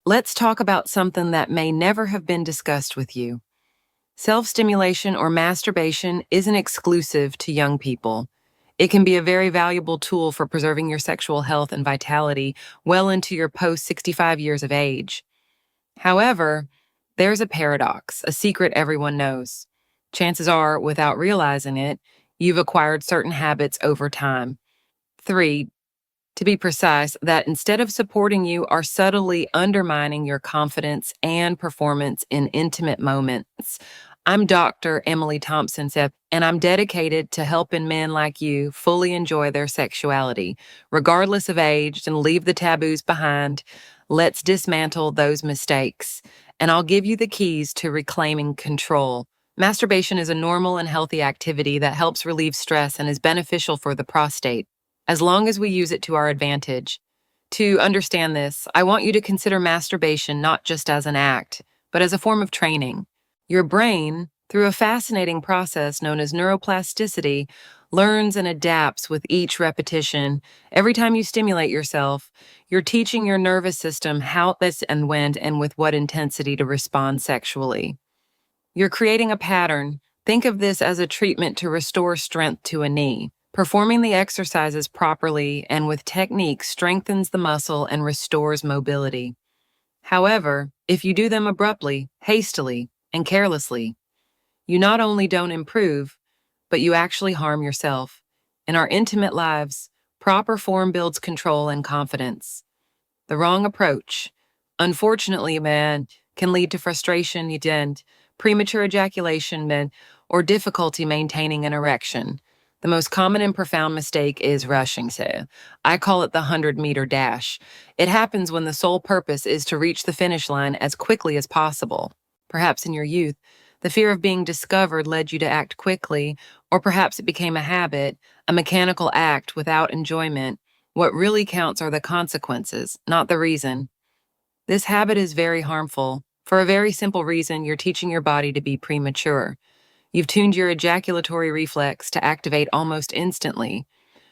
let's talk about something that may never have been discussed with you. Self-stimulation or masturbation isn't exclusive to young people. It can be a very valuable tool for preserving your sexual health and vitality well into your post-65 years of age. However, there's a paradox, a secret everyone knows. Chances are, without realizing it, you've acquired certain habits over time. 3, to be precise, that instead of supporting you are subtly undermining your confidence and performance in intimate moments. I'm Dr. Emily Thompson, and I'm dedicated to helping men like you fully enjoy their sexuality, regardless of age, and leave the taboos behind. Let's dismantle those mistakes, and I'll give you the keys to reclaiming control. Masturbation is a normal and healthy activity that helps relieve stress and is beneficial for the prostate, as long as we use it to our advantage. To understand this, I want you to consider masturbation not just as an act, but as a form of training. Your brain, through a fascinating process known as neuroplasticity, learns and adapts with each repetition. Every time you stimulate yourself, you're teaching your nervous system how this and when and with what intensity to respond sexually. You're creating a pattern. Think of this as a treatment to restore strength to a knee. Performing the exercises properly and with technique strengthens the muscle and restores mobility. However, if you do them abruptly, hastily, and carelessly, you not only don't improve, but you actually harm yourself. In our intimate lives, proper form builds control and confidence. The wrong approach, unfortunately, can lead to frustration, premature ejaculation, or difficulty maintaining an erection. The most common and profound mistake is rushing. I call it the 100-meter dash. It happens when the sole purpose is to reach the finish line as quickly as possible. Perhaps in your youth, the fear of being discovered led you to act quickly, or perhaps it became a habit, a mechanical act without enjoyment. What really counts are the consequences, not the reason. This habit is very harmful. For a very simple reason, you're teaching your body to be premature. You've tuned your ejaculatory reflex to activate almost instantly.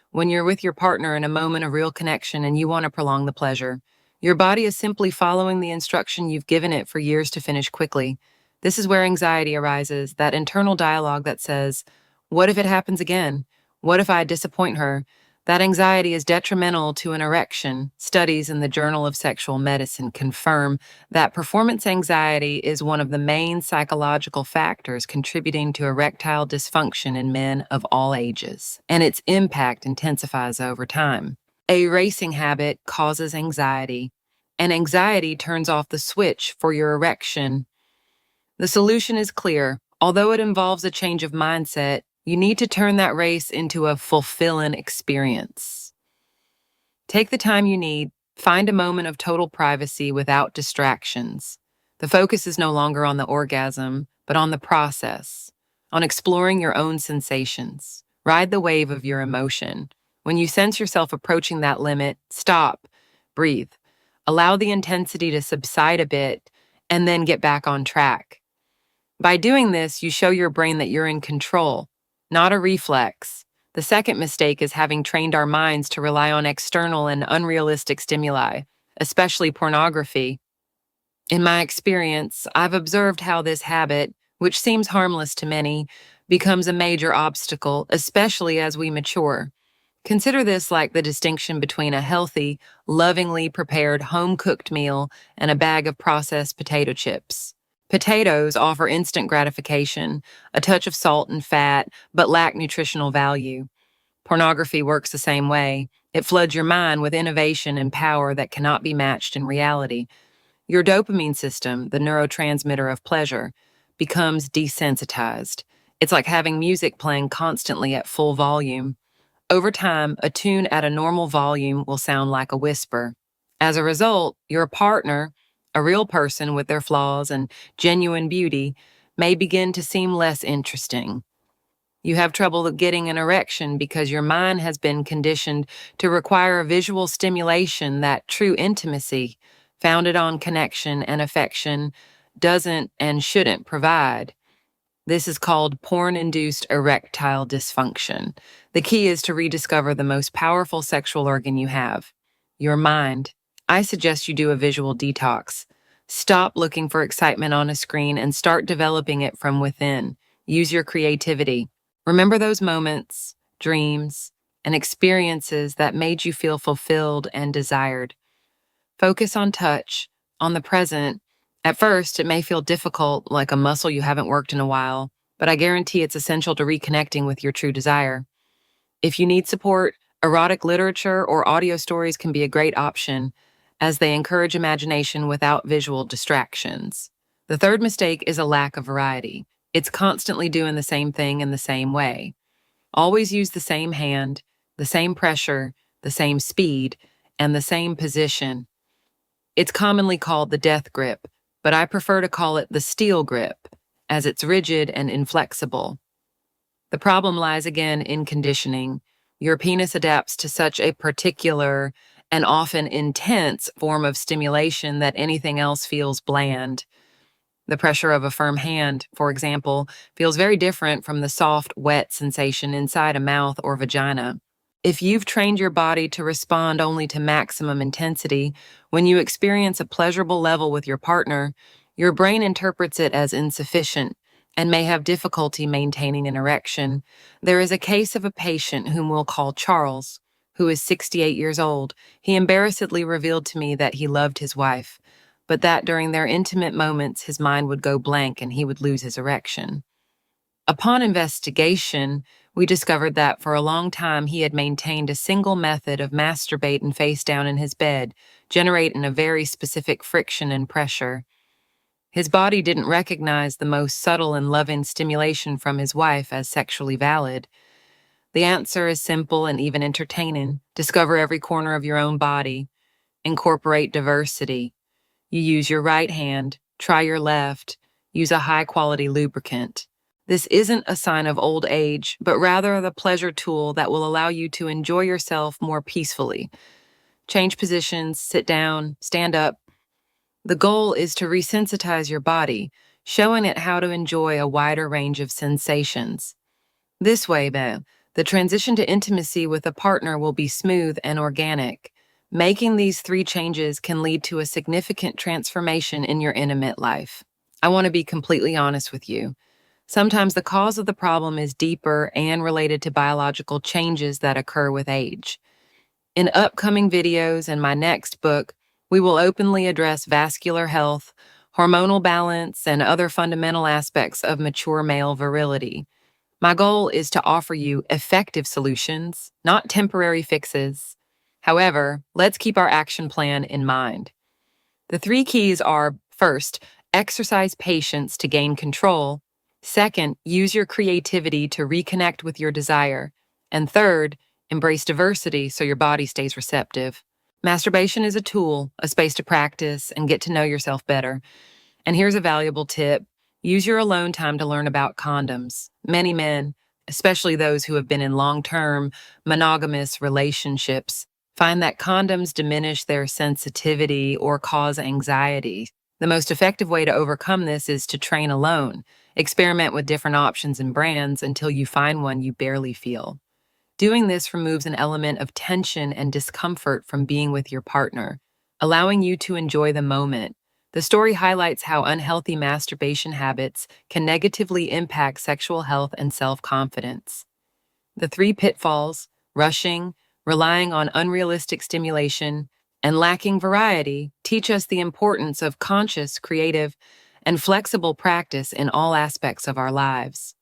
When you're with your partner in a moment of real connection and you want to prolong the pleasure, your body is simply following the instruction you've given it for years to finish quickly. This is where anxiety arises, that internal dialogue that says, what if it happens again? What if I disappoint her? That anxiety is detrimental to an erection. Studies in the Journal of Sexual Medicine confirm that performance anxiety is one of the main psychological factors contributing to erectile dysfunction in men of all ages, and its impact intensifies over time. A racing habit causes anxiety, and anxiety turns off the switch for your erection. The solution is clear. Although it involves a change of mindset, you need to turn that race into a fulfilling experience. Take the time you need, find a moment of total privacy without distractions. The focus is no longer on the orgasm, but on the process, on exploring your own sensations. Ride the wave of your emotion. When you sense yourself approaching that limit, stop, breathe. Allow the intensity to subside a bit, and then get back on track. By doing this, you show your brain that you're in control, not a reflex. The second mistake is having trained our minds to rely on external and unrealistic stimuli, especially pornography. In my experience, I've observed how this habit, which seems harmless to many, becomes a major obstacle, especially as we mature. Consider this like the distinction between a healthy, lovingly prepared home-cooked meal and a bag of processed potato chips. Potatoes offer instant gratification, a touch of salt and fat, but lack nutritional value. Pornography works the same way. It floods your mind with innovation and power that cannot be matched in reality. Your dopamine system, the neurotransmitter of pleasure, becomes desensitized. It's like having music playing constantly at full volume. Over time, a tune at a normal volume will sound like a whisper. As a result, your partner, a real person with their flaws and genuine beauty, may begin to seem less interesting. You have trouble getting an erection because your mind has been conditioned to require a visual stimulation that true intimacy, founded on connection and affection, doesn't and shouldn't provide. This is called porn-induced erectile dysfunction. The key is to rediscover the most powerful sexual organ you have, your mind. I suggest you do a visual detox. Stop looking for excitement on a screen and start developing it from within. Use your creativity. Remember those moments, dreams, and experiences that made you feel fulfilled and desired. Focus on touch, on the present. At first, it may feel difficult, like a muscle you haven't worked in a while, but I guarantee it's essential to reconnecting with your true desire. If you need support, erotic literature or audio stories can be a great option, as they encourage imagination without visual distractions. The third mistake is a lack of variety. It's constantly doing the same thing in the same way. Always use the same hand, the same pressure, the same speed, and the same position. It's commonly called the death grip, but I prefer to call it the steel grip, as it's rigid and inflexible. The problem lies again in conditioning. Your penis adapts to such a particular and often intense form of stimulation that anything else feels bland. The pressure of a firm hand, for example, feels very different from the soft, wet sensation inside a mouth or vagina. If you've trained your body to respond only to maximum intensity, when you experience a pleasurable level with your partner, your brain interprets it as insufficient and may have difficulty maintaining an erection. There is a case of a patient whom we'll call Charles, who is 68 years old. He embarrassedly revealed to me that he loved his wife, but that during their intimate moments his mind would go blank and he would lose his erection. Upon investigation, we discovered that for a long time he had maintained a single method of masturbating face down in his bed, generating a very specific friction and pressure. His body didn't recognize the most subtle and loving stimulation from his wife as sexually valid. The answer is simple and even entertaining. Discover every corner of your own body. Incorporate diversity. You use your right hand, try your left, use a high-quality lubricant. This isn't a sign of old age, but rather the pleasure tool that will allow you to enjoy yourself more peacefully. Change positions, sit down, stand up. The goal is to resensitize your body, showing it how to enjoy a wider range of sensations. This way, the transition to intimacy with a partner will be smooth and organic. Making these 3 changes can lead to a significant transformation in your intimate life. I want to be completely honest with you. Sometimes the cause of the problem is deeper and related to biological changes that occur with age. In upcoming videos and my next book, we will openly address vascular health, hormonal balance, and other fundamental aspects of mature male virility. My goal is to offer you effective solutions, not temporary fixes. However, let's keep our action plan in mind. The 3 keys are, first, exercise patience to gain control. Second, use your creativity to reconnect with your desire. And third, embrace diversity so your body stays receptive. Masturbation is a tool, a space to practice and get to know yourself better. And here's a valuable tip. Use your alone time to learn about condoms. Many men, especially those who have been in long-term, monogamous relationships, find that condoms diminish their sensitivity or cause anxiety. The most effective way to overcome this is to train alone. Experiment with different options and brands until you find one you barely feel. Doing this removes an element of tension and discomfort from being with your partner, allowing you to enjoy the moment. The story highlights how unhealthy masturbation habits can negatively impact sexual health and self-confidence. The 3 pitfalls, rushing, relying on unrealistic stimulation, and lacking variety, teach us the importance of conscious, creative, and flexible practice in all aspects of our lives.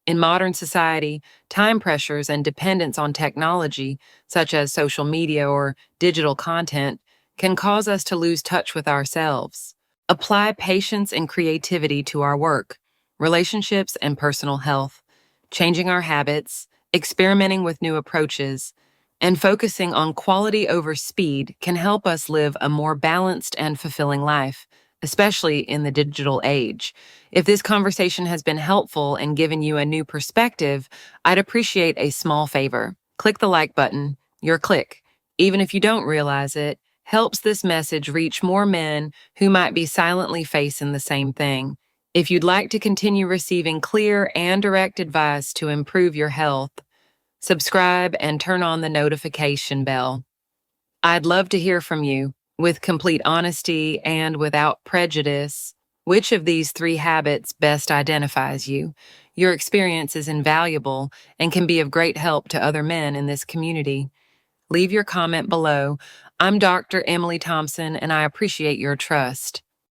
In modern society, time pressures and dependence on technology, such as social media or digital content, can cause us to lose touch with ourselves. Apply patience and creativity to our work, relationships, and personal health, changing our habits, experimenting with new approaches, and focusing on quality over speed can help us live a more balanced and fulfilling life, especially in the digital age. If this conversation has been helpful and given you a new perspective, I'd appreciate a small favor. Click the like button. Your click, even if you don't realize it, helps this message reach more men who might be silently facing the same thing. If you'd like to continue receiving clear and direct advice to improve your health, subscribe and turn on the notification bell. I'd love to hear from you. with complete honesty and without prejudice. Which of these three habits best identifies you? Your experience is invaluable and can be of great help to other men in this community. Leave your comment below. I'm Dr. Emily Thompson, and I appreciate your trust.